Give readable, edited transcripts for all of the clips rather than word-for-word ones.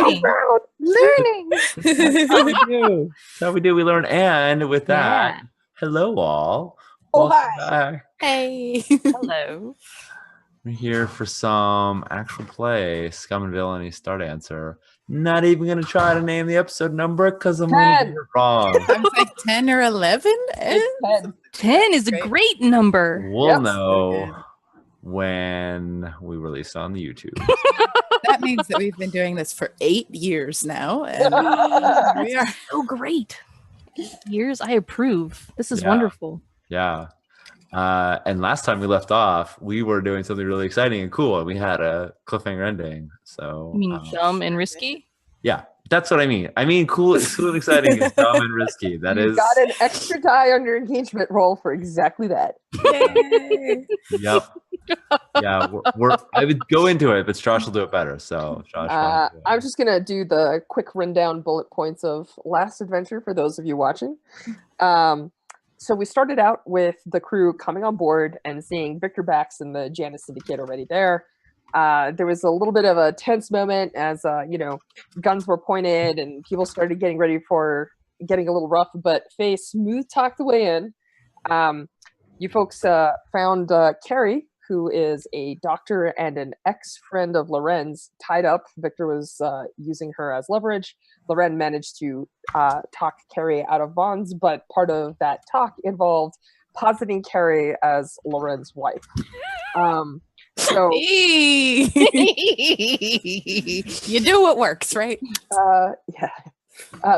learning. Learning. That's how we do. That's how we do. We learn. And with that, Yeah. hello all. Oh, Welcome hi. back. Hey. Hello. We're here for some actual play, Scum and Villainy, Stardancer. Not even going to try to name the episode number because I'm going to 10. get it wrong. I was like 10 or 11. It's 10. 10 is a great number. We'll Yep. know when we release it on the YouTube. That means that we've been doing this for 8 years now. And here we are. So great. 8 years. I approve. This is Yeah. wonderful. Yeah. And last time we left off, we were doing something really exciting and cool, and we had a cliffhanger ending. So You mean dumb and risky? yeah, that's what I mean. I mean, cool and exciting is dumb and risky. That You is. got an extra die on your engagement roll for exactly that. Yay. Yep. Yeah, I would go into it, but Josh will do it better. So Josh. why don't you do it? I'm just gonna do the quick rundown bullet points of last adventure for those of you watching. So we started out with the crew coming on board and seeing Victor Bax and the Janus Syndicate already there. There was a little bit of a tense moment as guns were pointed and people started getting ready for getting a little rough. But Faye smooth talked the way in. You folks found Carrie, who is a doctor and an ex-friend of Loren's, tied up. Victor was using her as leverage. Loren managed to talk Carrie out of bonds, but part of that talk involved positing Carrie as Loren's wife. So You do what works, right? yeah.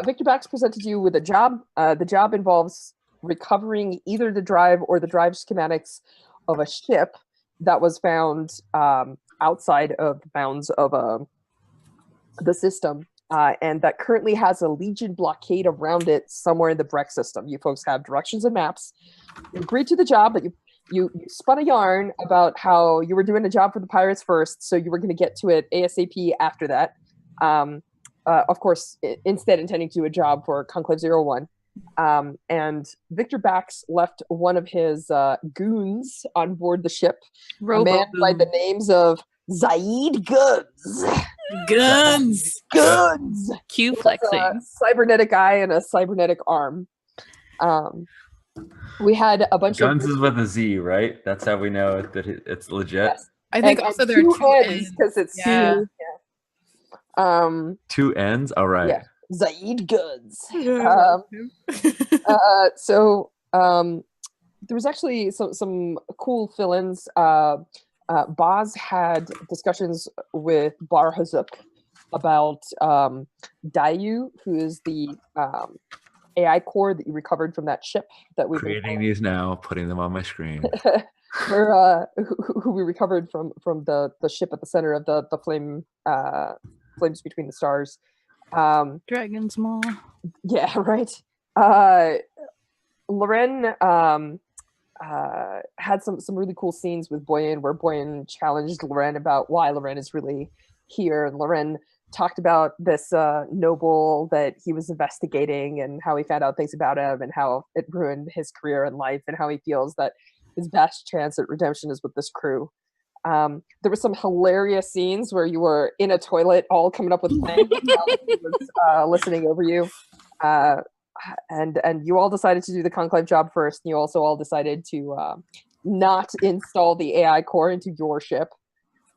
Victor Bax presented you with a job. The job involves recovering either the drive or the drive schematics of a ship that was found outside of the bounds of the system, and that currently has a Legion blockade around it somewhere in the Breck system. You folks have directions and maps. You agreed to the job, but you spun a yarn about how you were doing a job for the pirates first, so you were going to get to it ASAP after that. Of course, instead intending to do a job for Conclave 01. And Victor Bax left one of his goons on board the ship, a man by the names of Zaid Goods. Guns! Q flexing. A cybernetic eye and a cybernetic arm. We had a bunch Guns of... is with a Z, right? That's how we know that it's legit. Yes. I think And also there are two ends. because it's Yeah. two. Yeah. Two ends? All right. Yeah. Zaid Goods. Yeah. So there was actually some cool fill-ins. Boz had discussions with Bar Hazuk about Dayu, who is the AI core that you recovered from that ship that we Creating these now, putting them on my screen. who we recovered from the ship at the center of the flames between the stars. Dragon's Maw. Yeah, right. Loren had some really cool scenes with Boyan, where Boyan challenged Loren about why Loren is really here, and Loren talked about this noble that he was investigating and how he found out things about him and how it ruined his career and life, and how he feels that his best chance at redemption is with this crew. There were some hilarious scenes where you were in a toilet all coming up with plans while he was listening over you. And you all decided to do the Conclave job first, and you also all decided to not install the AI core into your ship.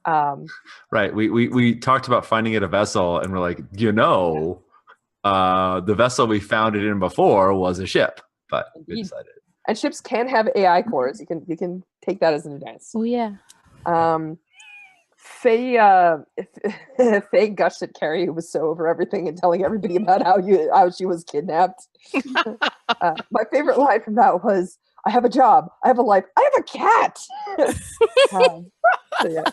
Right. We talked about finding it a vessel, and we're like, the vessel we found it in before was a ship, but we decided. And ships can have AI cores. You can take that as an advance. Oh yeah. Faye gushed at Carrie, who was so over everything and telling everybody about how she was kidnapped. My favorite line from that was, "I have a job, I have a life, I have a cat." So yeah.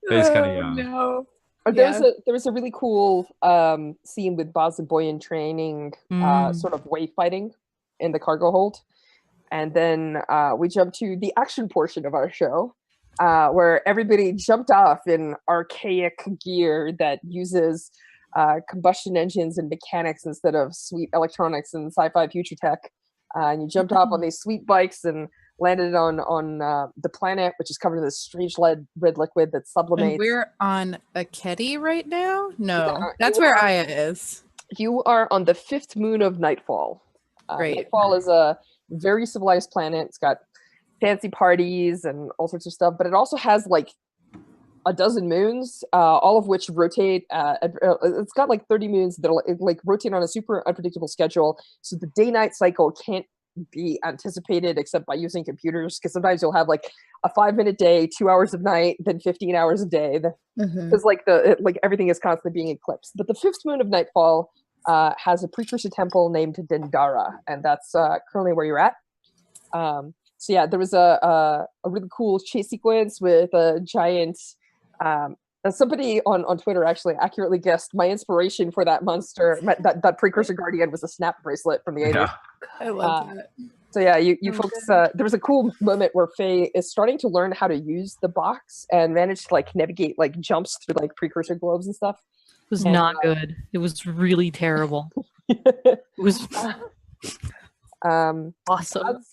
Faye's kind of young. No. There was a really cool scene with Boz and Boyan training sort of wave fighting in the cargo hold. And then we jumped to the action portion of our show, where everybody jumped off in archaic gear that uses combustion engines and mechanics instead of sweet electronics and sci-fi future tech. And you jumped off on these sweet bikes, and landed on the planet, which is covered in this strange red liquid that sublimates. And we're on Aketi right now? No, Yeah, that's where Aya is. You are on the 5th moon of Nightfall. Great. Nightfall is a very civilized planet. It's got fancy parties and all sorts of stuff, but it also has like a dozen moons, all of which rotate. It's got like 30 moons that like rotate on a super unpredictable schedule. So the day-night cycle can't be anticipated except by using computers, because sometimes you'll have like a 5-minute day, 2 hours of night, then 15 hours a day. Because like everything is constantly being eclipsed. But the 5th moon of Nightfall has a precursor temple named Dendara, and that's currently where you're at. So yeah, there was a really cool chase sequence with a giant. Somebody on Twitter actually accurately guessed my inspiration for that monster, that precursor guardian, was a snap bracelet from the 80s. Yeah. I love that. So yeah, you folks, there was a cool moment where Faye is starting to learn how to use the box and managed to like navigate like jumps through like precursor globes and stuff. It was not good. It was really terrible. It was awesome.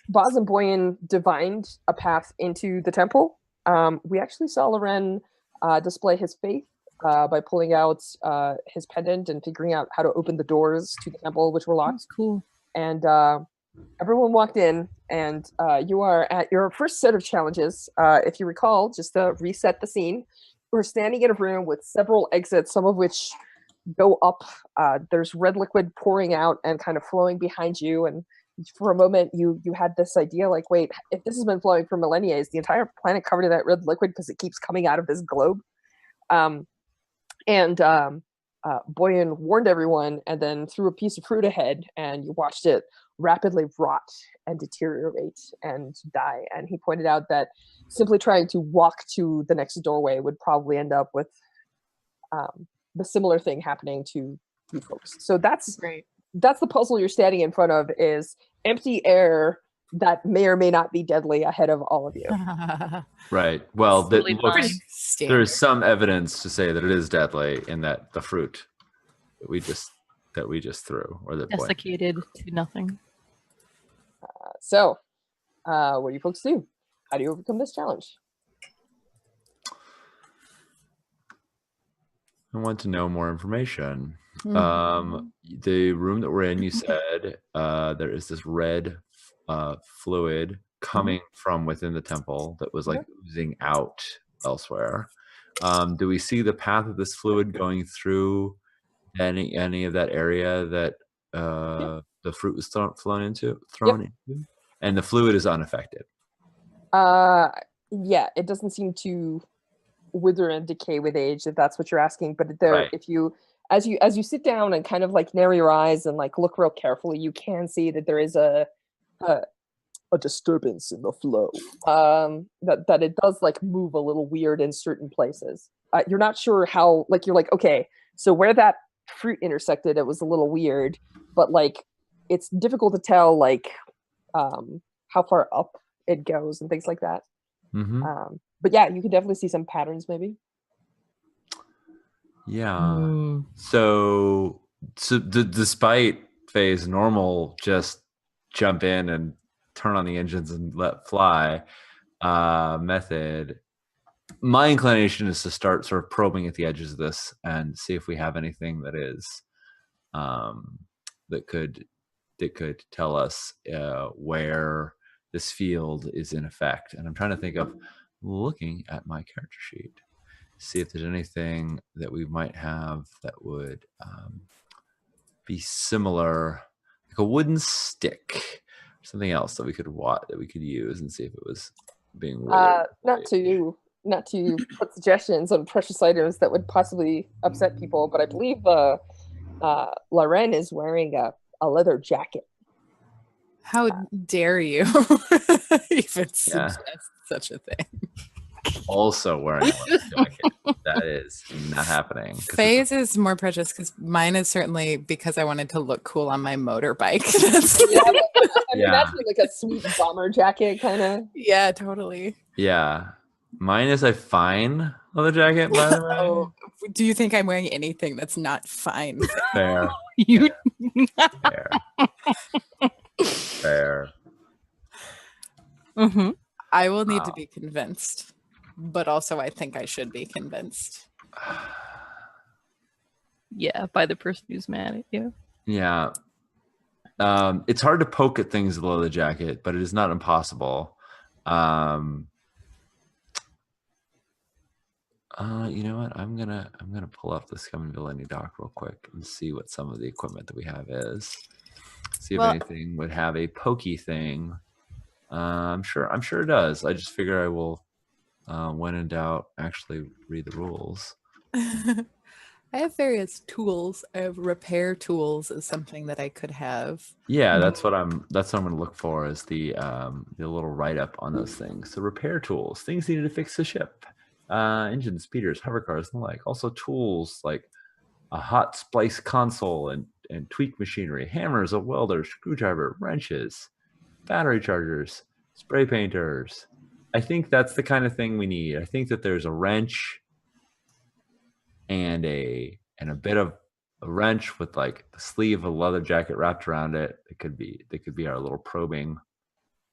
Boz and Boyan divined a path into the temple. We actually saw Loren display his faith by pulling out his pendant and figuring out how to open the doors to the temple, which were locked. That's cool. And everyone walked in, and you are at your first set of challenges. If you recall, just to reset the scene, we're standing in a room with several exits, some of which go up. There's red liquid pouring out and kind of flowing behind you. And for a moment, you had this idea like, wait, if this has been flowing for millennia, is the entire planet covered in that red liquid because it keeps coming out of this globe? Boyan warned everyone and then threw a piece of fruit ahead, and you watched it rapidly rot and deteriorate and die. And he pointed out that simply trying to walk to the next doorway would probably end up with the similar thing happening to you folks. So that's Great. That's the puzzle you're standing in front of, is empty air that may or may not be deadly ahead of all of you. Right. Well, Totally fine. there is some evidence to say that it is deadly in that the fruit that we just threw, or that Desiccated to nothing. So, what do you folks do? How do you overcome this challenge? I want to know more information. The room that we're in, you said there is this red fluid coming from within the temple that was like oozing out elsewhere. Do we see the path of this fluid going through any of that area that the fruit was thrown into? And the fluid is unaffected. Yeah, it doesn't seem to wither and decay with age, if that's what you're asking. But there, Right. if you as you sit down and kind of like narrow your eyes and like look real carefully, you can see that there is a disturbance in the flow. That it does like move a little weird in certain places. You're not sure how, like, you're like, okay, so where that fruit intersected, it was a little weird, but like it's difficult to tell like how far up it goes and things like that. But yeah, you can definitely see some patterns maybe. Yeah. So despite Faye's normal just jump in and turn on the engines and let fly method, my inclination is to start sort of probing at the edges of this and see if we have anything that is that could tell us where this field is in effect. And I'm trying to think of looking at my character sheet, see if there's anything that we might have that would be similar, like a wooden stick, something else that we could use and see if it was being not to put suggestions on precious items that would possibly upset people, but I believe Loren is wearing a leather jacket. How dare you even suggest such a thing? Also wearing a leather jacket. That is not happening. Faye's is more precious because mine is certainly because I wanted to look cool on my motorbike. That's like a sweet bomber jacket kind of. Yeah, totally. Yeah. Mine is a fine leather jacket, by the way. Oh, do you think I'm wearing anything that's not fine? Fair. You Fair. Mm-hmm. I will need to Wow. be convinced, but also I think I should be convinced. Yeah, by the person who's mad at you. Yeah. It's hard to poke at things with a leather jacket, but it is not impossible. You know what? I'm gonna pull up the Scum and Villainy doc real quick and see what some of the equipment that we have is. See if Well- anything would have a pokey thing. I'm sure it does. I just figure I will, when in doubt, actually read the rules. I have various tools. I have repair tools is something that I could have. Yeah, that's what I'm gonna look for is the little write-up on those things. So repair tools, things needed to fix the ship. Engines, speeders, hover cars, and the like. Also tools like a hot splice console and tweak machinery, hammers, a welder, screwdriver, wrenches, battery chargers, spray painters. I think that's the kind of thing we need. I think that there's a wrench and a bit of a wrench with like the sleeve of a leather jacket wrapped around it. It could be our little probing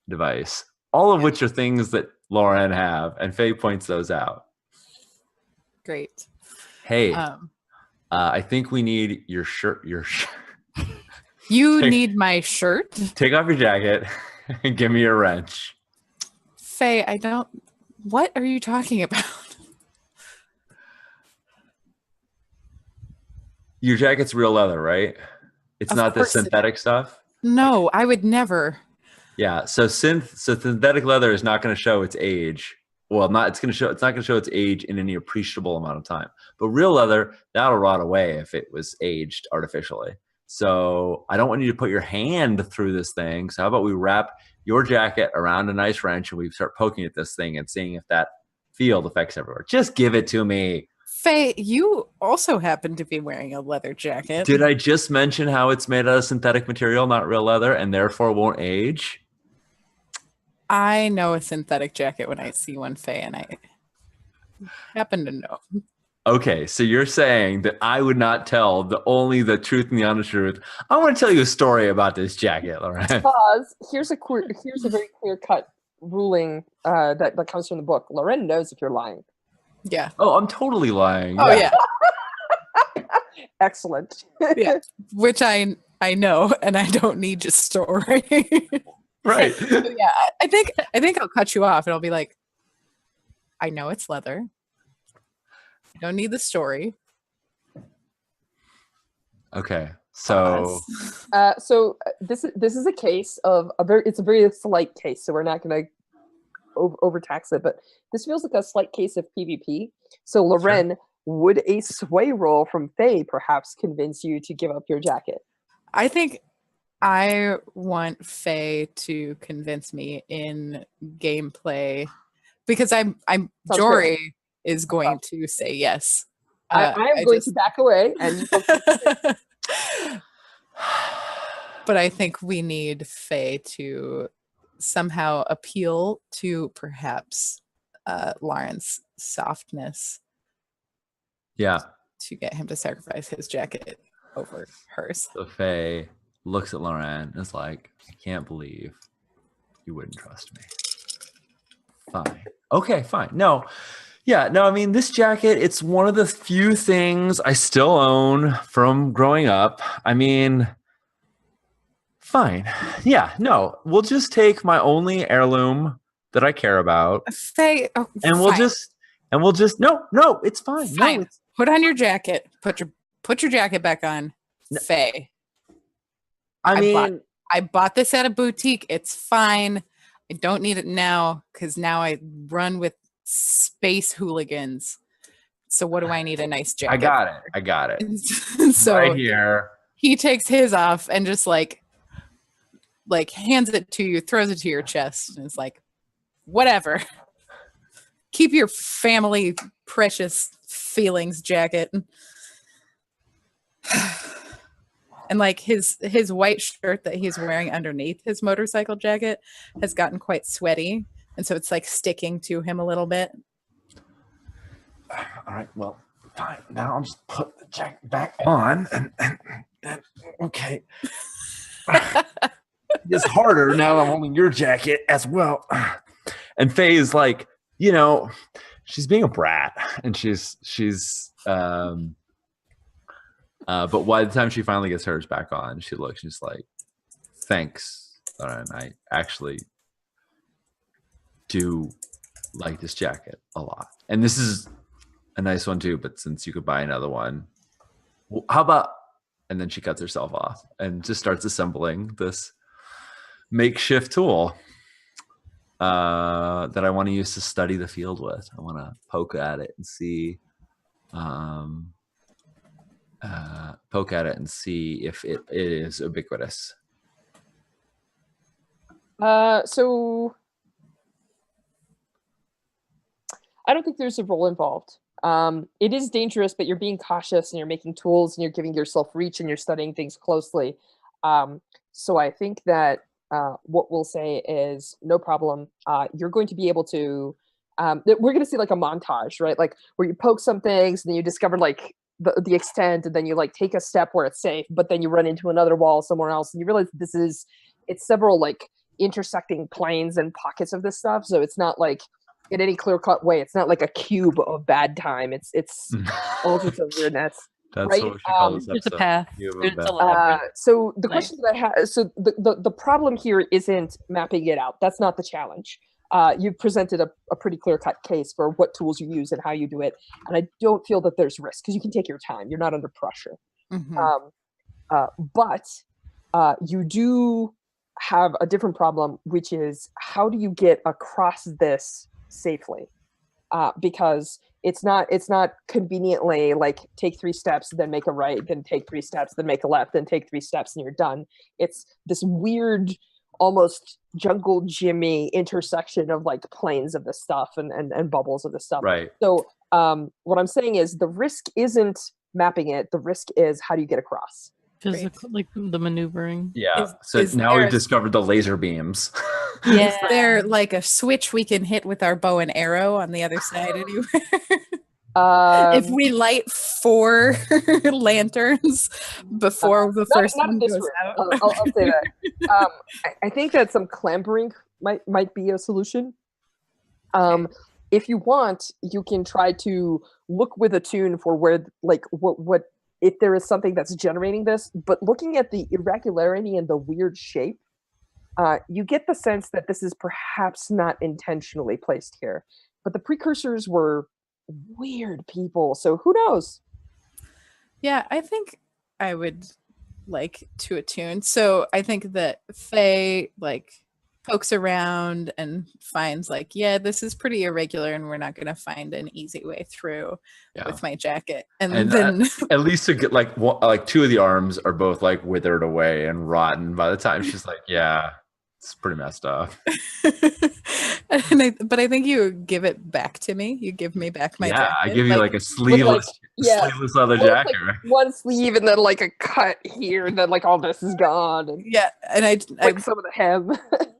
device. All of which are things that Lauren have, and Faye points those out. Great. Hey, I think we need your shirt. You need my shirt? Take off your jacket and give me your wrench. Faye, I don't. What are you talking about? Your jacket's real leather, right? It's Of not the course it synthetic stuff. No, I would never. Yeah, so synthetic leather is not going to show its age. Well, it's not going to show its age in any appreciable amount of time. But real leather, that'll rot away if it was aged artificially. So I don't want you to put your hand through this thing. So how about we wrap your jacket around a nice wrench and we start poking at this thing and seeing if that field affects everywhere. Just give it to me. Faye, you also happen to be wearing a leather jacket. Did I just mention how it's made out of synthetic material, not real leather, and therefore won't age? I know a synthetic jacket when I see one, Faye, and I happen to know. Okay, so you're saying that I would not tell only the truth and the honest truth. I want to tell you a story about this jacket, Lauren. Pause. Here's a very clear cut ruling that comes from the book. Loren knows if you're lying. Yeah. Oh, I'm totally lying. Oh yeah. Excellent. Yeah. Which I know, and I don't need your story. Right. But yeah, I think I'll cut you off, and I'll be like, I know it's leather. I don't need the story. Okay. So This is a case of it's a very slight case, so we're not going to overtax it, but this feels like a slight case of PvP. So Loren, sure. Would a sway roll from Faye perhaps convince you to give up your jacket? I think I want Faye to convince me in gameplay because I'm Jory is going to say yes. I am going to back away and but I think we need Faye to somehow appeal to perhaps Lauren's softness. Yeah. To get him to sacrifice his jacket over hers. So Faye looks at Lauren and is like, I can't believe you wouldn't trust me. Fine. Okay, fine. No. Yeah, no, I mean, this jacket, it's one of the few things I still own from growing up. I mean, fine. Yeah, no, we'll just take my only heirloom that I care about. Faye, and we'll just no, it's fine. Fine. No, it's put on your jacket. Put your jacket back on. No. Faye. I bought this at a boutique. It's fine. I don't need it now because now I run with space hooligans. So what do I need a nice jacket? I got it. So right here. He takes his off and just like hands it to you, throws it to your chest, and it's like, whatever. Keep your family precious feelings jacket. And like his white shirt that he's wearing underneath his motorcycle jacket has gotten quite sweaty. And so it's like sticking to him a little bit. All right, well, fine. Now I'll just put the jacket back on and okay. It's harder now that I'm holding your jacket as well. And Faye is like, she's being a brat, and but by the time she finally gets hers back on, she's like, thanks, and I actually do like this jacket a lot, and this is a nice one too, but since you could buy another one, well, how about, and then she cuts herself off and just starts assembling this makeshift tool that I want to use to study the field with. I want to poke at it and see if it is ubiquitous. So I don't think there's a roll involved. It is dangerous, but you're being cautious and you're making tools and you're giving yourself reach and you're studying things closely. So I think that what we'll say is no problem. You're going to be able to, we're going to see like a montage, right? Like where you poke some things and then you discover like the extent, and then you like take a step where it's safe, but then you run into another wall somewhere else and you realize it's several like intersecting planes and pockets of this stuff. So it's not like in any clear-cut way. It's not like a cube of bad time. It's all sorts of weirdness. That's right? what we should call this There's a episode. path. You have a There's path. a labyrinth. So the question that I have, so the problem here isn't mapping it out. That's not the challenge. You've presented a pretty clear-cut case for what tools you use and how you do it, and I don't feel that there's risk because you can take your time. You're not under pressure. But you do have a different problem, which is how do you get across this safely? Because it's not conveniently like take 3 steps, then make a right, then take 3 steps, then make a left, then take 3 steps, and you're done. It's this weird, almost jungle Jimmy intersection of like planes of this stuff and bubbles of this stuff. Right. So what I'm saying is the risk isn't mapping it. The risk is how do you get across? Physical, like the maneuvering. Yeah. So now we've discovered the laser beams. Yeah. Is there like a switch we can hit with our bow and arrow on the other side anywhere? If we light 4 lanterns before the first one goes out. I'll say that. I think that some clambering might be a solution. If you want, you can try to look with a tune for where, like, what if there is something that's generating this. But looking at the irregularity and the weird shape, you get the sense that this is perhaps not intentionally placed here. But the precursors were weird people, so who knows? Yeah, I think I would like to attune. So I think that Faye like pokes around and finds like, yeah, this is pretty irregular and we're not going to find an easy way through with my jacket. And then at least to get like 2 of the arms are both like withered away and rotten by the time she's like, yeah, it's pretty messed up. But I think you give it back to me. You give me back my jacket. I give you like a sleeveless leather jacket. Like one sleeve and then like a cut here, and then like all this is gone. And and I some of the hem.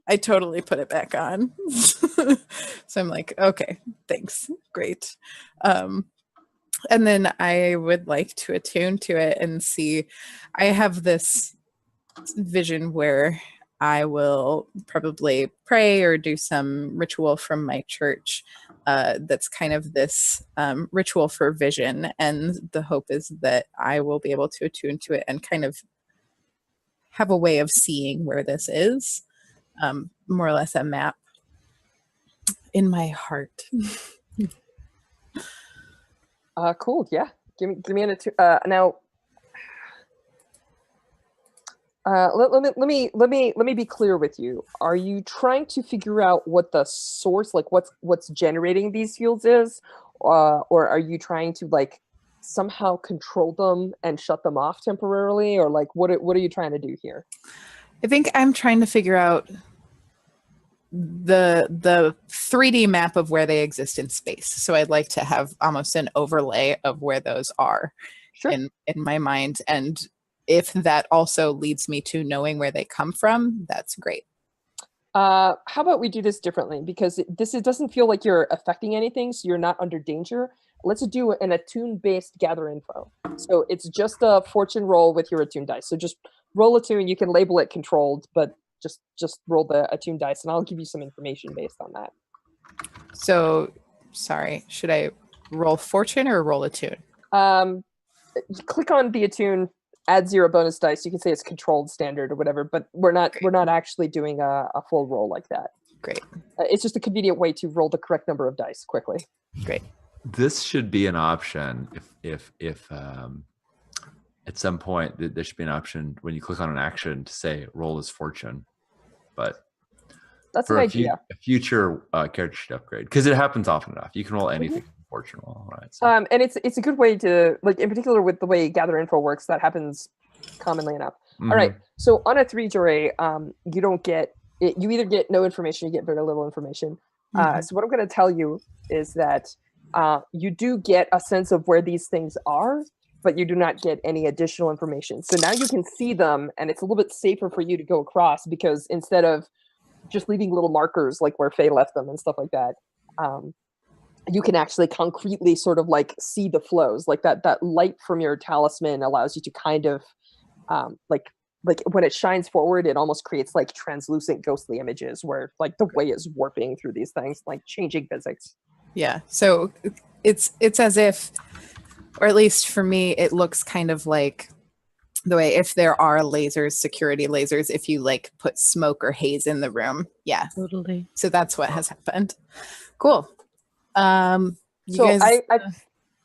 I totally put it back on. So I'm like, okay, thanks, great. And then I would like to attune to it and see. I have this vision where I will probably pray or do some ritual from my church that's kind of this ritual for vision. And the hope is that I will be able to attune to it and kind of have a way of seeing where this is, more or less a map in my heart. Cool. Yeah. Give me an now. Let me be clear with you. Are you trying to figure out what the source, like what's generating these fields is, or are you trying to like somehow control them and shut them off temporarily, or like what are you trying to do here? I think I'm trying to figure out the 3D map of where they exist in space. So I'd like to have almost an overlay of where those are in my mind, and if that also leads me to knowing where they come from, that's great. How about we do this differently? Because it doesn't feel like you're affecting anything, so you're not under danger. Let's do an attune-based gather info. So it's just a fortune roll with your attune dice. So just roll a tune. You can label it controlled, but just roll the attune dice, and I'll give you some information based on that. So, sorry, should I roll fortune or roll attune? You click on the attune, add 0 bonus dice. You can say it's controlled standard or whatever, but we're not actually doing a full roll like that. Great. It's just a convenient way to roll the correct number of dice quickly. Great. This should be an option if at some point there should be an option when you click on an action to say roll as fortune, but that's for an idea. a future character should upgrade because it happens often enough. You can roll anything fortune roll, right? So. And it's a good way to, like, in particular with the way gather info works, that happens commonly enough. Mm-hmm. All right, so on a 3 Jure, you don't get it. You either get no information, you get very little information. So what I'm going to tell you is that you do get a sense of where these things are, but you do not get any additional information. So now you can see them, and it's a little bit safer for you to go across, because instead of just leaving little markers like where Faye left them and stuff like that, you can actually concretely sort of like see the flows. Like that light from your talisman allows you to kind of like when it shines forward, it almost creates like translucent ghostly images where like the way is warping through these things, like changing physics. Yeah. So it's as if, or at least for me, it looks kind of like the way if there are lasers, security lasers, if you like put smoke or haze in the room. Yeah. Totally. So that's what has happened. Cool. So guys,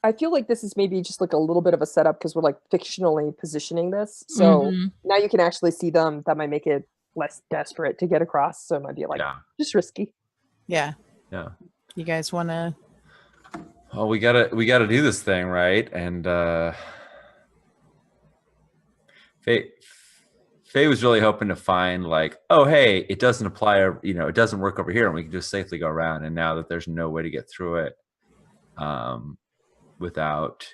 I feel like this is maybe just like a little bit of a setup because we're like fictionally positioning this. So now you can actually see them. That might make it less desperate to get across. So it might be like just risky. Yeah. Yeah. You guys want to? Oh, we gotta do this thing, right? And Faye was really hoping to find like, oh, hey, it doesn't apply, it doesn't work over here, and we can just safely go around. And now that there's no way to get through it, without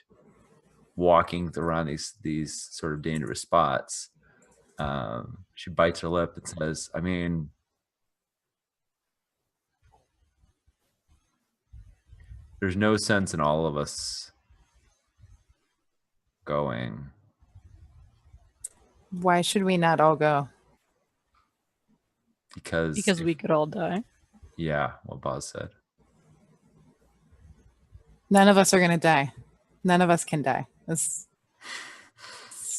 walking around these sort of dangerous spots, she bites her lip and says, I mean, there's no sense in all of us going. Why should we not all go? Because we could all die. Yeah, what Boz said. None of us are going to die. None of us can die. It's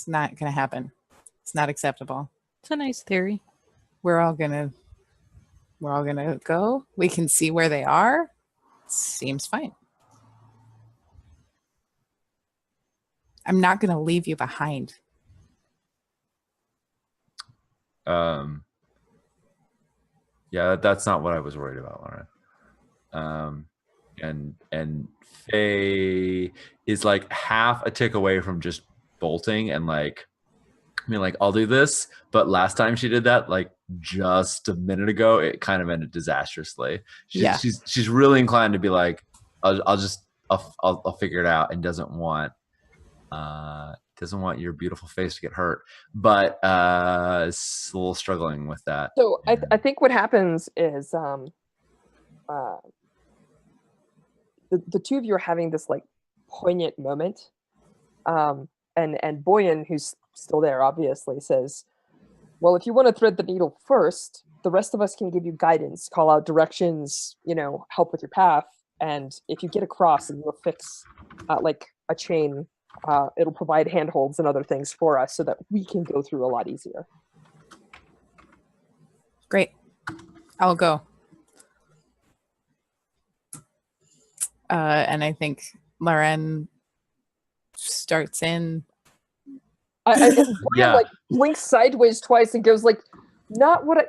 not going to happen. It's not acceptable. It's a nice theory. We're all going to go. We can see where they are. Seems fine. I'm not going to leave you behind. Yeah, that's not what I was worried about, Lauren. And Faye is like half a tick away from just bolting and like, I mean, like, I'll do this, but last time she did that, like just a minute ago, it kind of ended disastrously. She's really inclined to be like, I'll figure it out, and doesn't want your beautiful face to get hurt, but it's a little struggling with that. So I think what happens is the two of you are having this like poignant moment, and Boyan, who's still there, obviously says, well, if you want to thread the needle first, the rest of us can give you guidance, call out directions, help with your path, and if you get across and you'll fix like a chain, it'll provide handholds and other things for us so that we can go through a lot easier. Great. I'll go. And I think Lauren starts in. Like blinks sideways twice and goes like, not what I,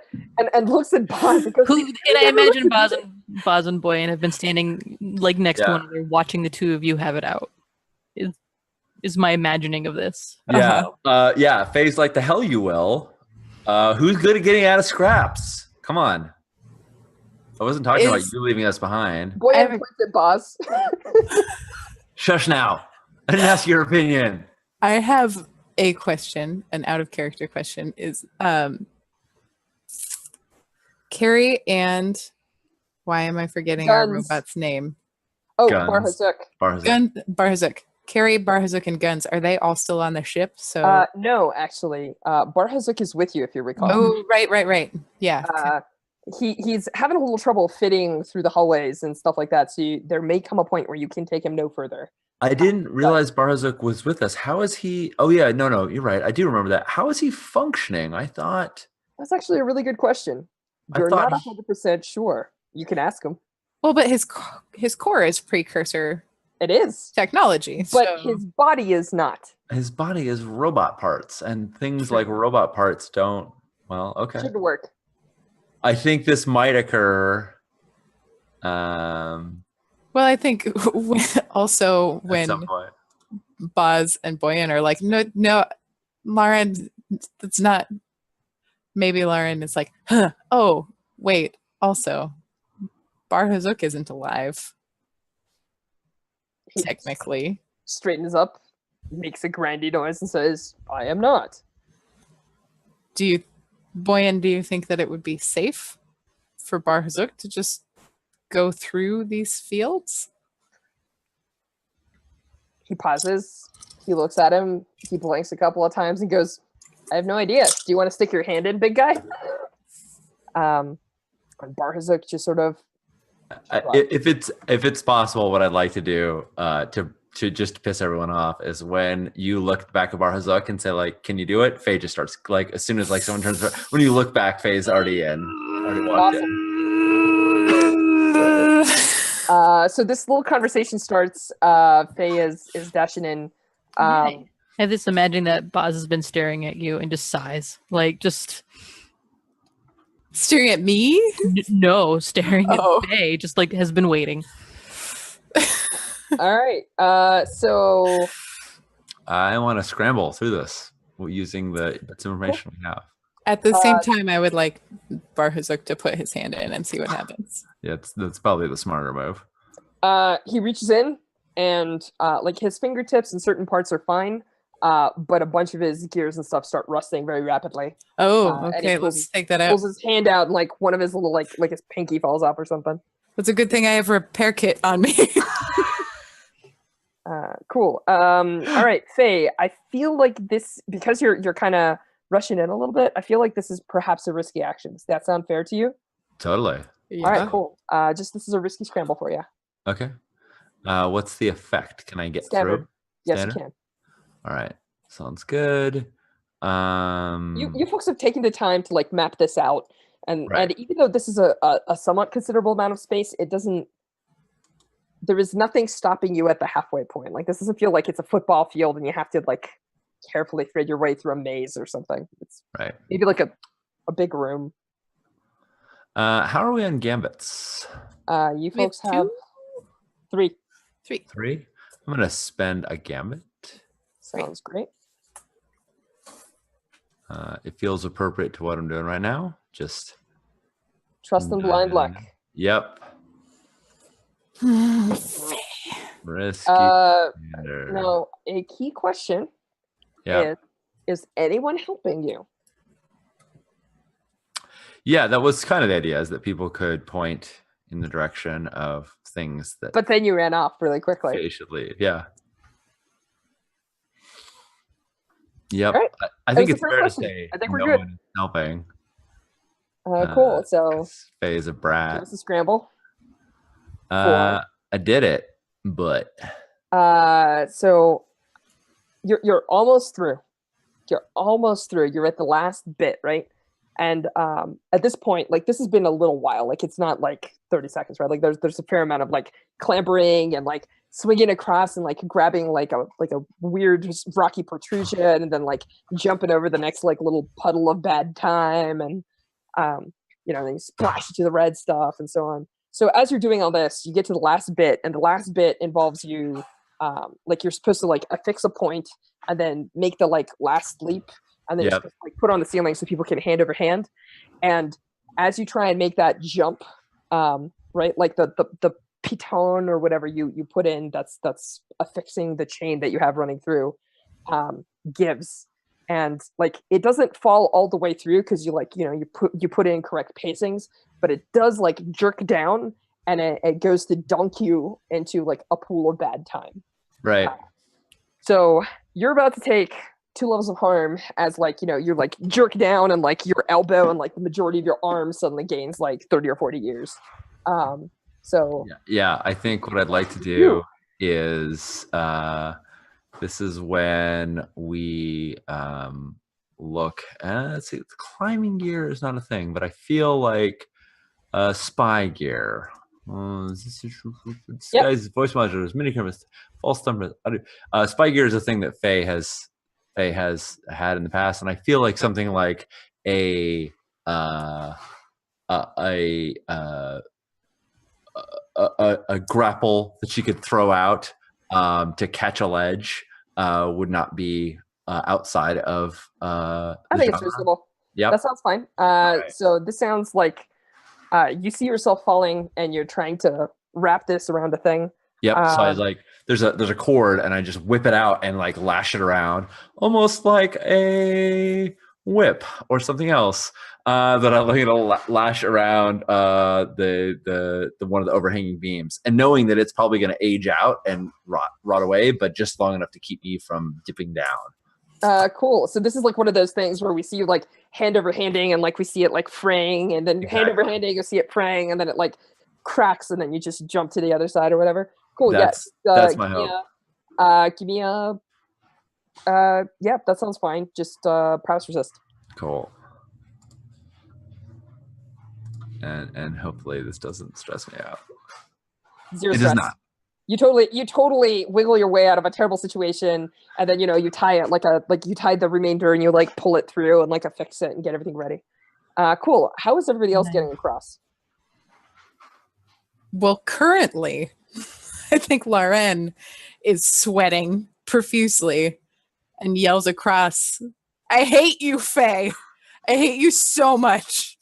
and looks at Boz and goes, and I imagine Boz and Boyan have been standing like next to one another watching the two of you have it out. Is my imagining of this. Yeah. Faye's like, the hell you will. Who's good at getting out of scraps? Come on. I wasn't talking about you leaving us behind. Boyan points at Boz. Shush now. I didn't ask your opinion. I have a question, an out of character question is Carrie and why am I forgetting our robot's name? Oh, Barhazuk. Barhazuk. Carrie, Barhazuk, and Guns, are they all still on the ship? So no, actually, Barhazuk is with you, if you recall. oh, right. Yeah. He's having a little trouble fitting through the hallways and stuff like that. So there may come a point where you can take him no further. I didn't realize Barhazuk was with us. How is he? Oh yeah, no, you're right. I do remember that. How is he functioning? I thought that's actually a really good question. You're not 100% sure. You can ask him. Well, but his core is precursor. It is technology, but his body is not. His body is robot parts, and things like robot parts don't. Well, okay. Shouldn't work. I think this might occur. Well, I think also when Boz and Boyan are like, no, Lauren, that's not. Maybe Lauren is like, huh, oh, wait, also, Barhazuk isn't alive. He technically. Straightens up, makes a grandy noise, and says, I am not. Boyan, do you think that it would be safe for Barhazuk to just go through these fields? He pauses. He looks at him. He blinks a couple of times and goes, I have no idea. Do you want to stick your hand in, big guy? And Barhazuk just sort of. If it's possible, what I'd like to do to just piss everyone off is when you look back at Barhazuk and say like, "Can you do it?" Faye just starts like as soon as like someone turns. When you look back, Faye's already walked in. So this little conversation starts. Faye is dashing in. I have this imagining that Boz has been staring at you and just sighs, like just staring at me. No, staring at Faye, just like has been waiting. All right. So I want to scramble through this using the bits of information we have. At the same time, I would like Barhazuk to put his hand in and see what happens. Yeah, that's probably the smarter move. He reaches in and like his fingertips and certain parts are fine, but a bunch of his gears and stuff start rusting very rapidly. Oh, okay. Let's take that out. Pulls his hand out and like one of his little like his pinky falls off or something. It's a good thing I have a repair kit on me. Cool. All right, Faye, I feel like this, because you're kind of rushing in a little bit, I feel like this is perhaps a risky action. Does that sound fair to you? Totally. Yeah. All right, cool. This is a risky scramble for you. Okay. What's the effect? Can I get Standard. through? Yes, you can. All right. Sounds good. You folks have taken the time to like map this out, and even though this is a somewhat considerable amount of space, there is nothing stopping you at the halfway point. Like this doesn't feel like it's a football field and you have to like carefully thread your way through a maze or something. It's maybe like a big room. How are we on gambits? You folks have three. I'm gonna spend a gambit. Sounds great. It feels appropriate to what I'm doing right now. Just trust and blind luck. Yep. Risky. Now, a key question is anyone helping you? Yeah, that was kind of the idea, is that people could point in the direction of things that. But then you ran off really quickly. They should leave. Yeah. Yep. Right. I think it's fair to say I think we're no good. one is helping. Cool. So Faye is a brat. Give us a scramble. I did it, but so you're almost through. You're at the last bit, right? And at this point, like this has been a little while. Like it's not like 30 seconds, right? Like there's a fair amount of like clambering and like swinging across and like grabbing like a weird rocky protrusion and then like jumping over the next like little puddle of bad time and then you splash into the red stuff and so on. So as you're doing all this, you get to the last bit, and the last bit involves you like you're supposed to like affix a point and then make the like last leap, and then you're supposed to, like put on the ceiling so people can hand over hand. And as you try and make that jump, right, like the piton or whatever you put in that's affixing the chain that you have running through gives, and like it doesn't fall all the way through because you put in correct pacings, but it does like jerk down and it goes to dunk you into like a pool of bad time. Right. So you're about to take 2 levels of harm as like, you're like jerk down and like your elbow and like the majority of your arm suddenly gains like 30 or 40 years. So yeah, I think what I'd like to do is this is when we look at, let's see, climbing gear is not a thing, but I feel like spy gear. Disguise, voice modulators, mini cameras, false thumbs. Spy gear is a thing that Faye has had in the past, and I feel like something like a grapple that she could throw out to catch a ledge would not be outside of. I think it's reasonable. Yeah, that sounds fine. Right. So this sounds like you see yourself falling, and you're trying to wrap this around a thing. Yep. So I like there's a cord, and I just whip it out and like lash it around, almost like a whip or something else that I'm going to lash around the one of the overhanging beams, and knowing that it's probably going to age out and rot away, but just long enough to keep me from dipping down. Cool. So this is like one of those things where we see you like hand over handing, and like we see it like fraying, and then hand over handing, you see it fraying, and then it like cracks, and then you just jump to the other side or whatever. Cool. That's my hope. Give me a. Yeah, that sounds fine. Just prowess resist. Cool. And hopefully this doesn't stress me out. 0 it stress. Does not. You totally wiggle your way out of a terrible situation, and then you tie it like you tie the remainder, and you like pull it through and like affix it and get everything ready. Cool. How is everybody else getting across? Well, currently, I think Lauren is sweating profusely and yells across, "I hate you, Faye. I hate you so much.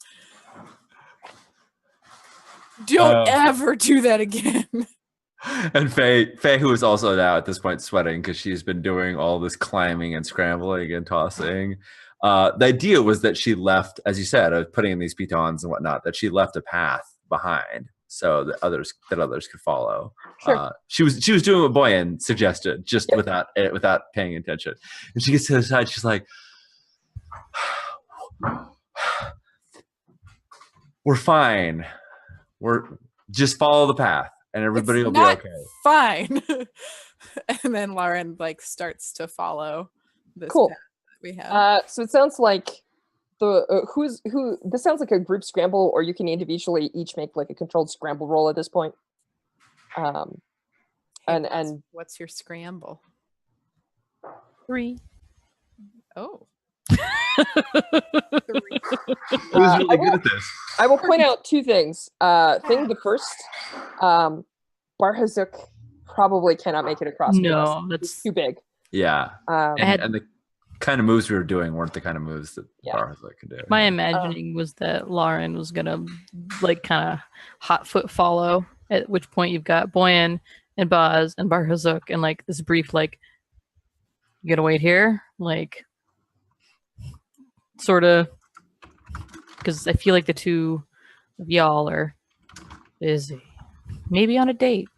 Don't ever do that again." And Faye, who is also now at this point sweating because she's been doing all this climbing and scrambling and tossing. The idea was that she left, as you said, of putting in these pitons and whatnot, that she left a path behind so that others could follow. Sure. She was doing what Boyan suggested, just without paying attention. And she gets to the side, she's like, "We're fine. We're just follow the path, and everybody will be okay." Fine. And then Lauren like starts to follow this cool path that we have. So it sounds like this sounds like a group scramble, or you can individually each make like a controlled scramble roll at this point. And what's your scramble? 3. Oh. Who's really good at this? I will point out 2 things. The first, Barhazuk probably cannot make it across. No, that's too big. Yeah. And the kind of moves we were doing weren't the kind of moves that Barhazuk could do. My imagining was that Lauren was gonna like kind of hot foot follow, at which point you've got Boyan and Baz and Barhazuk, and like this brief like, "You gotta wait here," like sort of, because I feel like the 2 of y'all are busy, maybe on a date.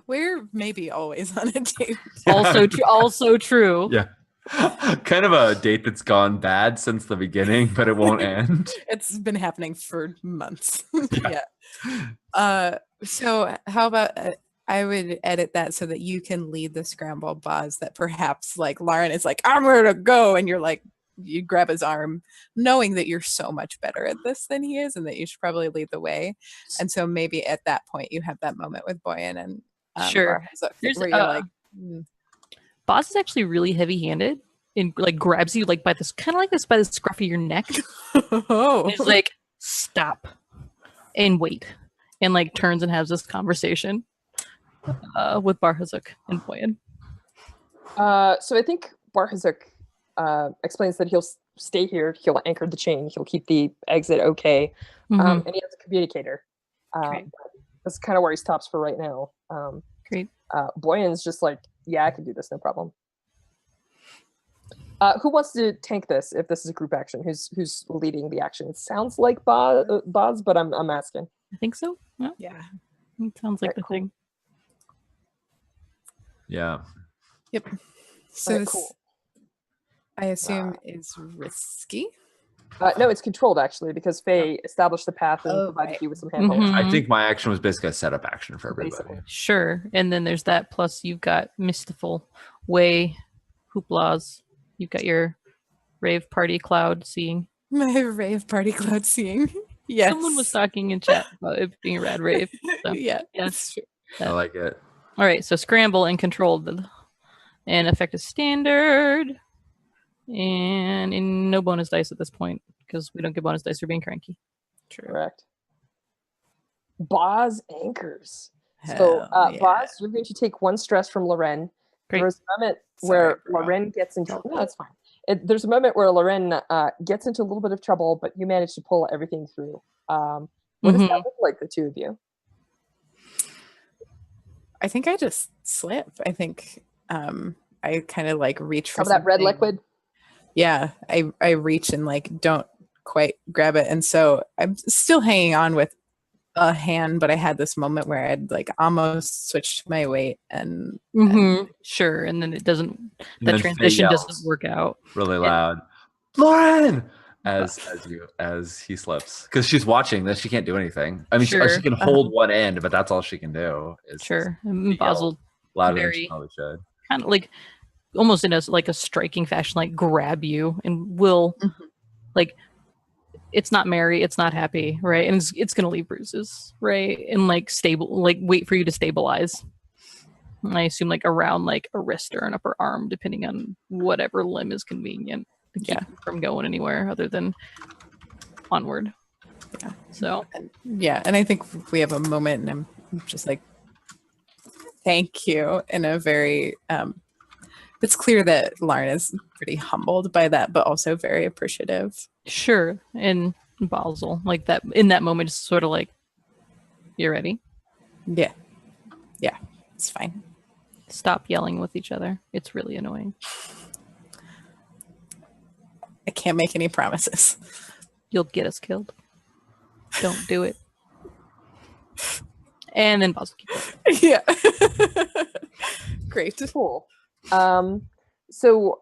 We're maybe always on a date. Also true. Yeah. Kind of a date that's gone bad since the beginning, but it won't end. It's been happening for months. Yeah. So how about I would edit that so that you can lead the scramble, Baz, that perhaps like Lauren is like, "I'm ready to go," and you're like, you grab his arm, knowing that you're so much better at this than he is, and that you should probably lead the way. And so maybe at that point you have that moment with Boyan and sure. Where you're like, Baz is actually really heavy-handed and like grabs you like by this by the scruff of your neck. Oh, it's like, "Stop and wait," and like turns and has this conversation with Barhazuk and Boyan. So I think Barhazuk explains that he'll stay here, he'll anchor the chain, he'll keep the exit okay, and he has a communicator. That's kind of where he stops for right now. Great. Boyan's just like, "Yeah, I can do this, no problem." Who wants to tank this if this is a group action? Who's leading the action? It sounds like Baz, but I'm asking. I think so. Yeah. It sounds like the thing. Yeah. Yep. So Alright, this, cool. I assume, is risky. No, it's controlled actually because Faye established the path and provided Okay. you with some handholds. Mhm. I think my action was basically a setup action for everybody. Basically. Sure. And then there's that. Plus, you've got Mystical Way, Hooplas. You've got your Rave Party Cloud Seeing. My rave party cloud seeing. Yes. Someone was talking in chat about it being a rad rave. So, Yeah. yes. True. I like it. All right. So scramble and controlled, and effective standard, and in no bonus dice at this point because we don't get bonus dice for being cranky. True. Correct. Boz anchors. So, Hell yeah. Boz, you're going to take 1 stress from Loren. Great. There's a moment Sorry, where bro. Loren gets in trouble. No, it's fine. There's a moment where Loren gets into a little bit of trouble, but you manage to pull everything through. What does that look like, the two of you? I think I just slip. I think I kind of like reach for Some of that red something. liquid? Yeah, I reach and like don't quite grab it, and so I'm still hanging on with a hand, but I had this moment where I'd like almost switched my weight and Sure. And then it doesn't, And that then Faye transition yells doesn't work out. really loud, Lauren, as he slips, because she's watching this. She can't do anything. I mean, Sure. she can hold one end, but that's all she can do. Is Sure. yell And Basil louder than she very- probably should. kind of like almost in a like a striking fashion, like grab you and will like, it's not merry, it's not happy, right? And it's gonna leave bruises, right? And like stable, like wait for you to stabilize. And I assume like around like a wrist or an upper arm, depending on whatever limb is convenient to keep you from going anywhere other than onward. Yeah. So and I think we have a moment, and I'm just like, thank you, in a very it's clear that Lauren is pretty humbled by that, but also very appreciative. sure. And Basil, like that in that moment, it's sort of like, you ready? Yeah, it's fine. Stop yelling with each other. It's really annoying. I can't make any promises. You'll get us killed. Don't do it. And then Basil keeps going. Yeah. Great. Cool. So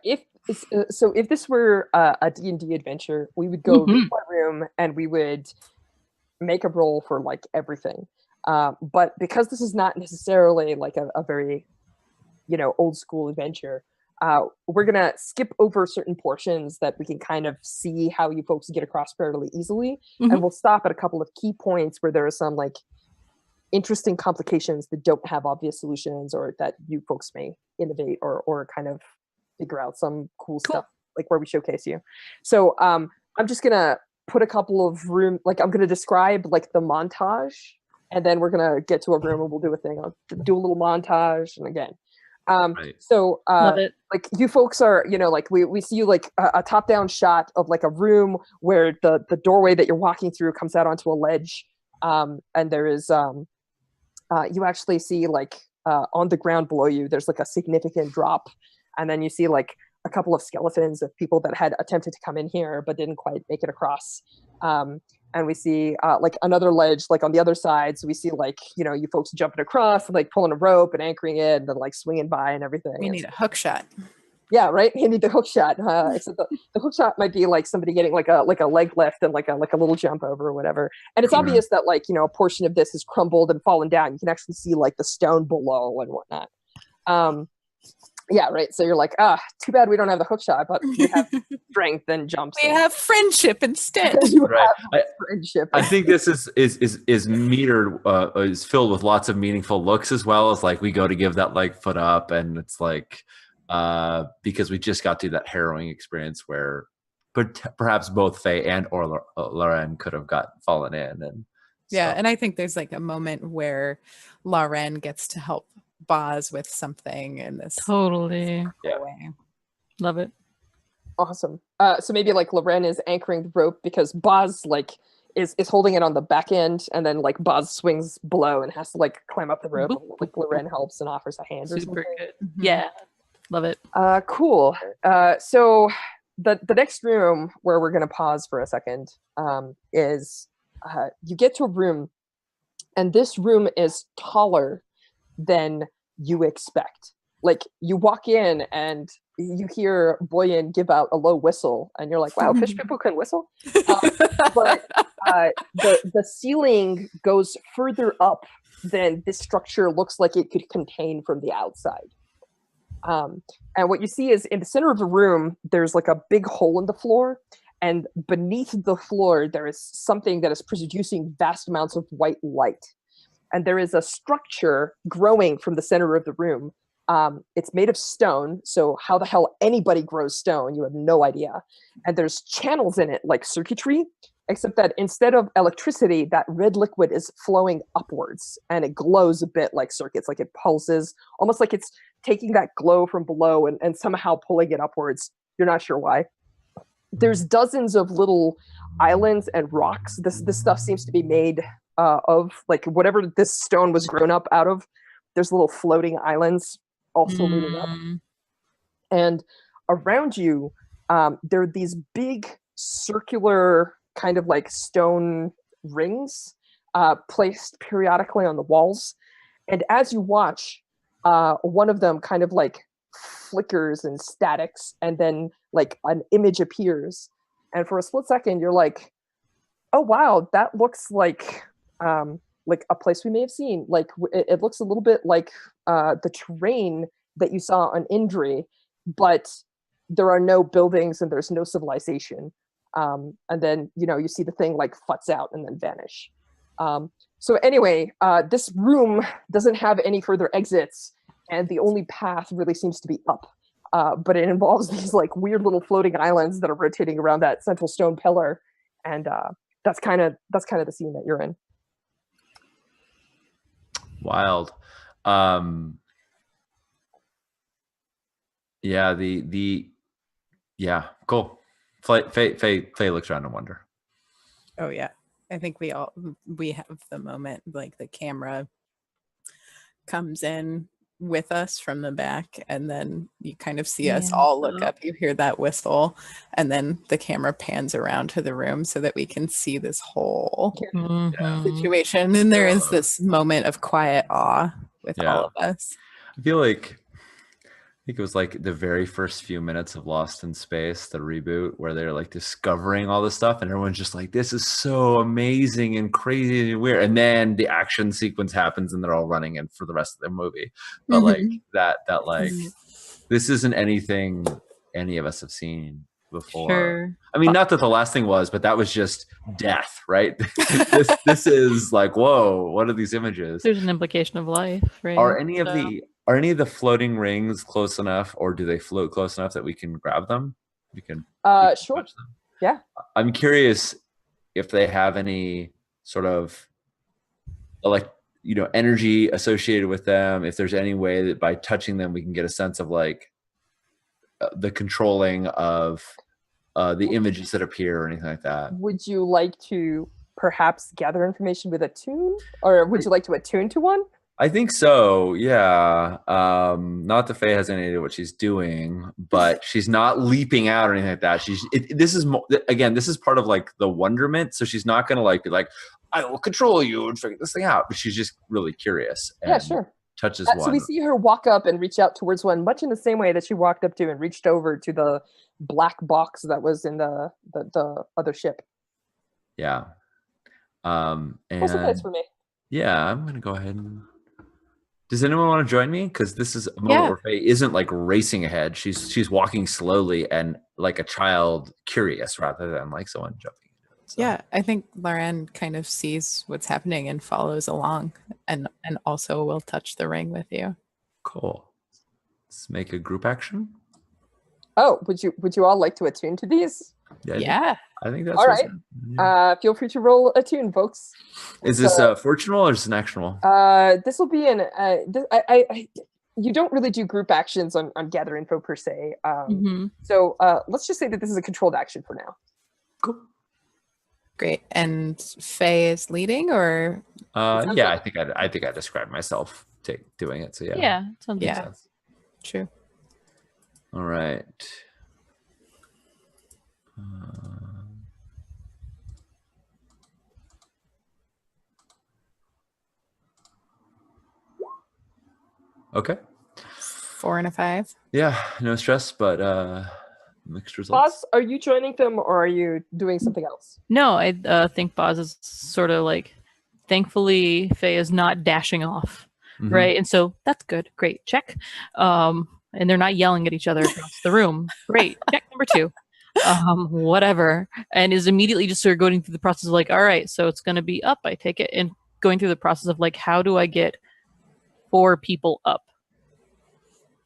if this were a D&D adventure, we would go room by room and we would make a roll for like everything. But because this is not necessarily like a very, old school adventure, we're gonna skip over certain portions that we can kind of see how you folks get across fairly easily, and we'll stop at a couple of key points where there are some like interesting complications that don't have obvious solutions, or that you folks may innovate or kind of figure out some cool stuff, like where we showcase you. So I'm just gonna put a couple of I'm gonna describe like the montage, and then we're gonna get to a room and we'll do a thing. I'll do a little montage, and again. Right. So Love it. like you folks are, like we see you like a top-down shot of like a room where the doorway that you're walking through comes out onto a ledge, and there is you actually see like on the ground below you there's like a significant drop, and then you see like a couple of skeletons of people that had attempted to come in here but didn't quite make it across, and we see like another ledge like on the other side, so we see like you folks jumping across and like pulling a rope and anchoring it and then like swinging by and everything. We need a hook shot. Yeah, right. You need the hook shot. Except the hook shot might be like somebody getting like a leg lift and like a little jump over or whatever. And it's obvious that like a portion of this has crumbled and fallen down. You can actually see like the stone below and whatnot. Yeah, right. So you're like, too bad we don't have the hook shot, but we have strength and jumps. We have friendship instead. Right. Friendship. I think this is metered, is filled with lots of meaningful looks, as well as like we go to give that like foot up, and it's like because we just got through that harrowing experience where perhaps both Faye and or Lauren could have fallen in, and yeah, and I think there's like a moment where Lauren gets to help Boz with something in this Totally. way. Love it. Awesome. So maybe like Loren is anchoring the rope because Boz like is holding it on the back end, and then like Boz swings below and has to like climb up the rope. Boop, Like Loren helps and offers a hand or Super something. good. Mhm. Yeah. Love it. Cool. So the next room where we're gonna pause for a second is you get to a room, and this room is taller than you expect. Like you walk in and you hear Boyan give out a low whistle, and you're like, "Wow, fish people can whistle." But the ceiling goes further up than this structure looks like it could contain from the outside. And what you see is in the center of the room, there's like a big hole in the floor, and beneath the floor, there is something that is producing vast amounts of white light. And there is a structure growing from the center of the room. It's made of stone, so how the hell anybody grows stone, you have no idea. And there's channels in it like circuitry, except that instead of electricity, that red liquid is flowing upwards, and it glows a bit like circuits, like it pulses, almost like it's taking that glow from below and somehow pulling it upwards. You're not sure why. There's dozens of little islands and rocks. This stuff seems to be made of like whatever this stone was grown up out of. There's little floating islands also leading up. And around you, there are these big circular kind of like stone rings placed periodically on the walls. And as you watch, one of them kind of like flickers and statics, and then like an image appears. And for a split second, you're like, oh, wow, that looks like a place we may have seen. Like it looks a little bit like the terrain that you saw on Indri, but there are no buildings and there's no civilization. And then, you see the thing like futz out and then vanish. So anyway, this room doesn't have any further exits, and the only path really seems to be up. But it involves these like weird little floating islands that are rotating around that central stone pillar. And that's kind of the scene that you're in. Wild. Yeah, yeah, cool. Faye looks around and wonder. Oh yeah. I think we have the moment, like the camera comes in with us from the back, and then you kind of see us all look up, you hear that whistle, and then the camera pans around to the room so that we can see this whole situation. And there is this moment of quiet awe with all of us. I feel like it was like the very first few minutes of Lost in Space, the reboot, where they're like discovering all this stuff, and everyone's just like, this is so amazing and crazy and weird. And then the action sequence happens and they're all running in for the rest of the movie. But like that like this isn't anything any of us have seen before. Sure. I mean, not that the last thing was, but that was just death, right? this is like, whoa, what are these images? There's an implication of life, right? Are any of the floating rings close enough, or do they float close enough that we can grab them? We can sure. touch them. Yeah. I'm curious if they have any sort of energy associated with them, if there's any way that by touching them we can get a sense of like the controlling of the images that appear or anything like that. Would you like to perhaps gather information with attune, or would you like to attune to one? I think so, yeah. Not that Faye has any idea what she's doing, but she's not leaping out or anything like that. This is part of like the wonderment. So she's not gonna like be like, I will control you and figure this thing out. But she's just really curious. And yeah, sure. Touches one. So we see her walk up and reach out towards one, much in the same way that she walked up to and reached over to the black box that was in the other ship. Yeah. And what's the place for me? Yeah, I'm gonna go ahead and. Does anyone want to join me? Because this is a moment where Faye isn't like racing ahead. She's walking slowly and like a child, curious rather than like someone jumping. So. Yeah, I think Lauren kind of sees what's happening and follows along, and also will touch the ring with you. Cool. Let's make a group action. Oh, would you all like to attune to these? Yeah. I think that's all right. Yeah. Feel free to roll attune, folks. Is this a fortune roll or just an action roll? This will be an. You don't really do group actions on gather info per se. So let's just say that this is a controlled action for now. Cool. Great. And Faye is leading, or? Yeah, I think I described myself doing it. So yeah. Yeah. Sounds good. True. All right. Okay. 4 and a 5. Yeah, no stress, but mixed results. Boz, are you joining them or are you doing something else? No, I think Boz is sort of like, thankfully, Faye is not dashing off, Mhm. right? And so that's good. Great. Check. And they're not yelling at each other across the room. Great. Check number 2. Whatever. And is immediately just sort of going through the process of like, all right, so it's going to be up, I take it, and going through the process of like, how do I get 4 people up?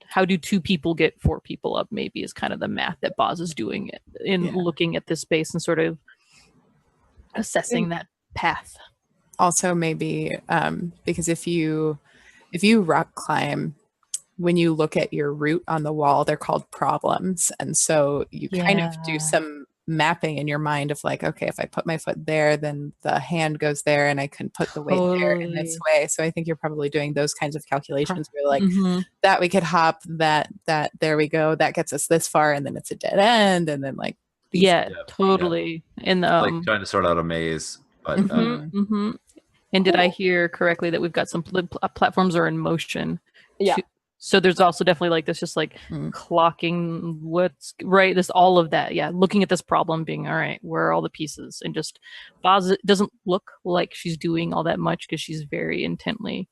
How do 2 people get 4 people up? Maybe is kind of the math that Boz is doing in looking at this space and sort of assessing that path. Also, maybe because if you rock climb, when you look at your route on the wall, they're called problems, and so you kind of do some mapping in your mind of like, okay, if I put my foot there, then the hand goes there, and I can put the weight there in this way. So I think you're probably doing those kinds of calculations where like that we could hop, that there we go, that gets us this far, and then it's a dead end, and then like totally. And like trying to sort out a maze. But and did I hear correctly that we've got some platforms are in motion? Yeah. So there's also definitely like this, just like clocking what's right. This all of that, looking at this problem, being all right, where are all the pieces, and just Boz doesn't look like she's doing all that much because she's very intently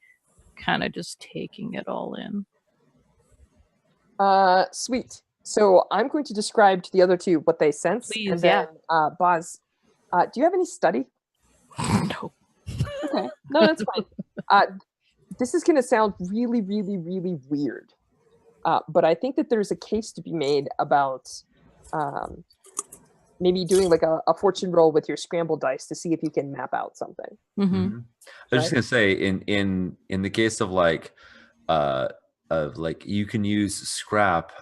kind of just taking it all in. Sweet. So I'm going to describe to the other 2 what they sense. Please, and then, Boz, do you have any study? No. Okay. No, that's fine. This is going to sound really, really, really weird. But I think that there's a case to be made about maybe doing like a fortune roll with your scramble dice to see if you can map out something. I was just gonna say, in the case of like you can use scrap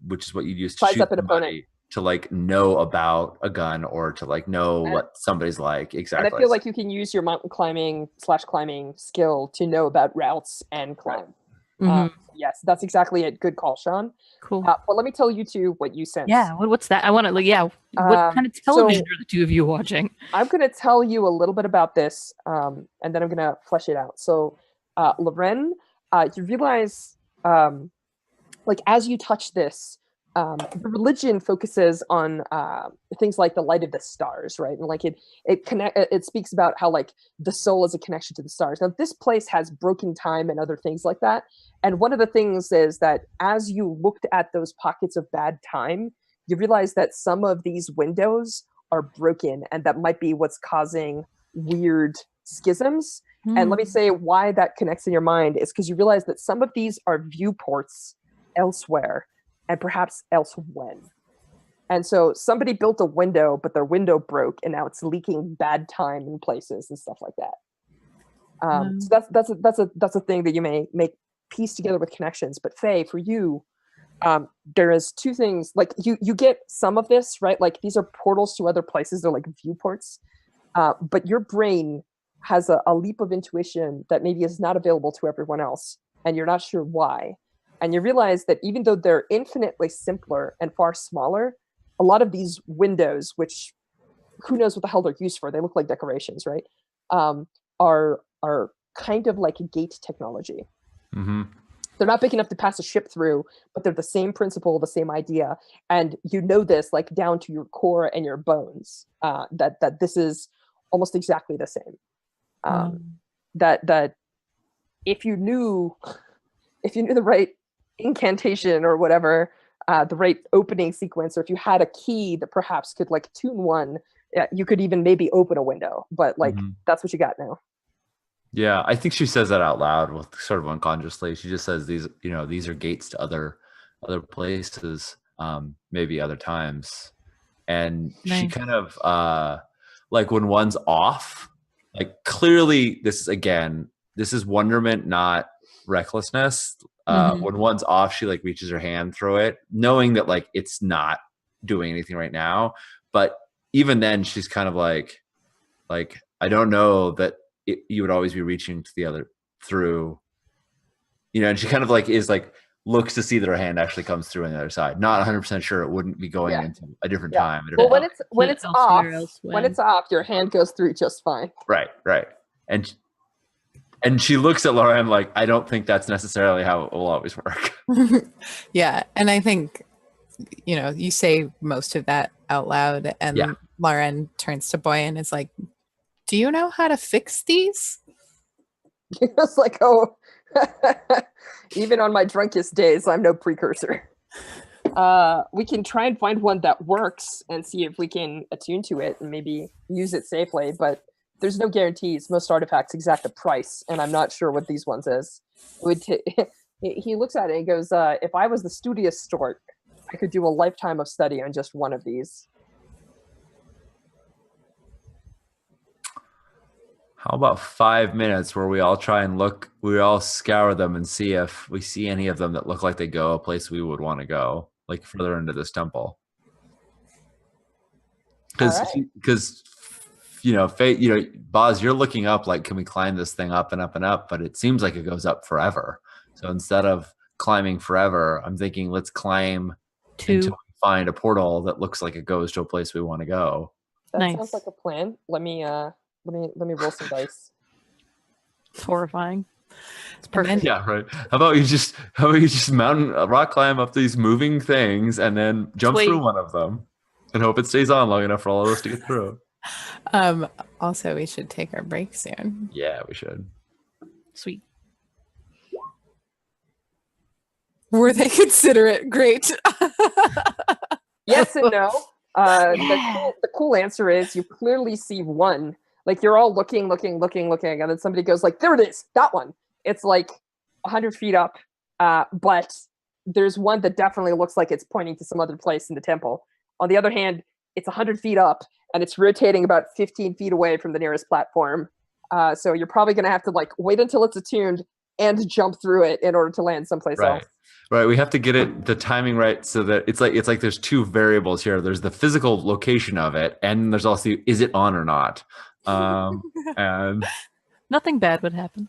which is what you use to Size shoot up an opponent. to like know about a gun or to like know what somebody's like. Exactly. And I feel like you can use your mountain climbing skill to know about routes and climb. Yes, that's exactly it. Good call, Sean. Cool. Well, let me tell you 2 what you sense. Yeah. What's that? I want to like. Yeah. What kind of television are the 2 of you watching? I'm going to tell you a little bit about this, and then I'm going to flesh it out. So, Loren, you realize, like as you touch this, the religion focuses on things like the light of the stars, right? And like it speaks about how like the soul is a connection to the stars. Now this place has broken time and other things like that. And one of the things is that as you looked at those pockets of bad time, you realize that some of these windows are broken, and that might be what's causing weird schisms. And let me say why that connects in your mind is because you realize that some of these are viewports elsewhere, and perhaps else when. And so somebody built a window, but their window broke, and now it's leaking bad time in places and stuff like that. So that's a thing that you may make piece together with connections. But Faye, for you, there is 2 things. Like you get some of this, right? Like these are portals to other places. They're like viewports. But your brain has a leap of intuition that maybe is not available to everyone else, and you're not sure why. And you realize that even though they're infinitely simpler and far smaller, a lot of these windows, which who knows what the hell they're used for, they look like decorations, right? Are kind of like a gate technology. They're not big enough to pass a ship through, but they're the same principle, the same idea. And you know this like down to your core and your bones, that this is almost exactly the same. That if you knew the right incantation or whatever, the right opening sequence, or if you had a key that perhaps could like tune one, you could even maybe open a window. But like that's what you got now. Yeah, I think she says that out loud, with sort of unconsciously. She just says these are gates to other places, maybe other times. And she kind of like when one's off, like clearly this is wonderment, not recklessness. When one's off, she like reaches her hand through it, knowing that like it's not doing anything right now. But even then, she's kind of like I don't know that you would always be reaching to the other through, and she kind of like is like looks to see that her hand actually comes through on the other side. Not 100% sure it wouldn't be going into a different time. Well, when it's off, your hand goes through just fine. Right. And she looks at Lauren like, I don't think that's necessarily how it will always work. Yeah, and I think, you say most of that out loud, and Yeah. Lauren turns to Boy and is like, do you know how to fix these? It's like, oh, even on my drunkest days, I'm no precursor. We can try and find one that works and see if we can attune to it and maybe use it safely, but there's no guarantees. Most artifacts exact a price, and I'm not sure what these ones is. He looks at it and goes, if I was the studious stork, I could do a lifetime of study on just one of these. How about 5 minutes where we all try and we all scour them and see if we see any of them that look like they go a place we would want to go, like further into this temple. Because Boz, you're looking up like, can we climb this thing up and up and up? But it seems like it goes up forever. So instead of climbing forever, I'm thinking let's climb until we find a portal that looks like it goes to a place we want to go. That sounds like a plan. Let me roll some dice. It's horrifying. It's perfect. Yeah, right. How about you just rock climb up these moving things and then jump through one of them and hope it stays on long enough for all of us to get through. Also, we should take our break soon. Yeah, we should. Sweet. Were they considerate? Great. Yes and no. The cool answer is you clearly see one. Like you're all looking, and then somebody goes like, there it is, that one. It's like 100 feet up, but there's one that definitely looks like it's pointing to some other place in the temple. On the other hand, it's 100 feet up, and it's rotating about 15 feet away from the nearest platform. So you're probably going to have to like wait until it's attuned and jump through it in order to land someplace else. Right. We have to get the timing right so that it's like there's two variables here. There's the physical location of it, and there's also is it on or not. And nothing bad would happen.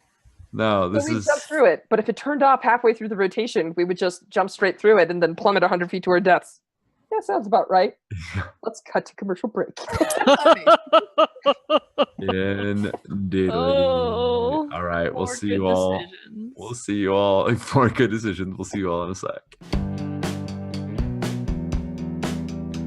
No, we jump through it, but if it turned off halfway through the rotation, we would just jump straight through it and then plummet 100 feet to our deaths. Yeah, sounds about right. Let's cut to commercial break. Indeed. Oh, all right, we'll see you all. Decisions. We'll see you all. For good decisions. We'll see you all in a sec.